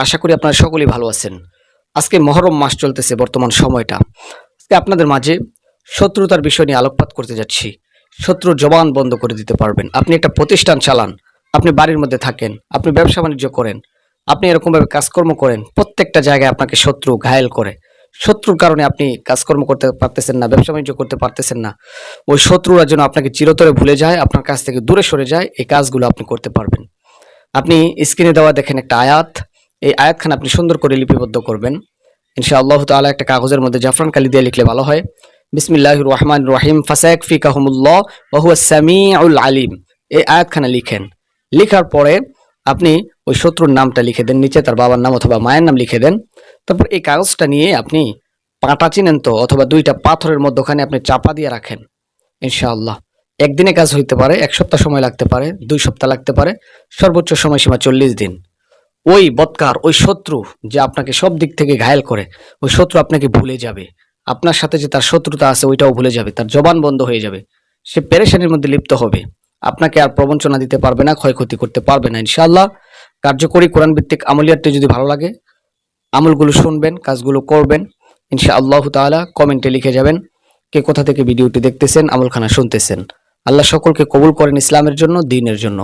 আশা করি আপনারা সকলেই ভালো আছেন। আজকে মহরম মাস চলতেছে বর্তমান সময়টা। আজকে আপনাদের মাঝে শত্রুতার বিষয় নিয়ে আলোকপাত করতে যাচ্ছি। শত্রুর জবান বন্ধ করে দিতে পারবেন। আপনি একটা প্রতিষ্ঠান চালান, আপনি বাড়ির মধ্যে থাকেন, আপনি ব্যবসা বাণিজ্য করেন, আপনি এরকমভাবে কাজকর্ম করেন, প্রত্যেকটা জায়গায় আপনাকে শত্রু ঘায়েল করে। শত্রুর কারণে আপনি কাজকর্ম করতে পারতেছেন না, ব্যবসা বাণিজ্য করতে পারতেছেন না। ওই শত্রুরা যেন আপনাকে চিরতরে ভুলে যায়, আপনার কাছ থেকে দূরে সরে যায়, এই কাজগুলো আপনি করতে পারবেন। আপনি স্ক্রিনে দেওয়া দেখেন একটা আয়াত, এই আয়াতখানা আপনি সুন্দর করে লিপিবদ্ধ করবেন। ইনশাআল্লাহ তাআলা একটা কাগজের মধ্যে জাফরান কালি দিয়ে লিখলে ভালো হয়। বিসমিল্লাহির রহমানির রহিম ফাসায়াকফিকাহুমুল্লাহ ওয়া হুয়াস সামিউল আলিম। এই আয়াতখানা লিখেন। লিখার পরে আপনি ওই শত্রুর নামটা লিখে দেন, নিচে তার বাবার নাম অথবা মায়ের নাম লিখে দেন। তারপর এই কাগজটা নিয়ে আপনি পাটা চিনেন তো, অথবা দুইটা পাথরের মধ্যখানে আপনি চাপা দিয়ে রাখেন। ইনশাআল্লাহ একদিনে কাজ হইতে পারে, এক সপ্তাহ সময় লাগতে পারে, 2 সপ্তাহ লাগতে পারে, সর্বোচ্চ সময়সীমা 40 দিন। ওই বদকার, ওই শত্রু যে আপনাকে সব দিক থেকে ঘায়েল করে, ওই শত্রু আপনাকে ভুলে যাবে। আপনার সাথে যে তার শত্রুতা আছে ওইটাও ভুলে যাবে, তার জবান বন্ধ হয়ে যাবে, সে পেরেশানির মধ্যে লিপ্ত হবে, আপনাকে আর প্রবঞ্চনা দিতে পারবে না, ক্ষয়ক্ষতি করতে পারবে না। ইনশাআল্লাহ কার্যকরী কোরআন ভিত্তিক আমলিয়াতটি যদি ভালো লাগে, আমলগুলো শুনবেন, কাজগুলো করবেন। ইনশাআল্লাহ তাআলা কমেন্টে লিখে যাবেন কে কোথা থেকে ভিডিওটি দেখতেছেন, আমলখানা শুনতেছেন। আল্লাহ সকলকে কবুল করেন ইসলামের জন্য, দ্বীনের জন্য।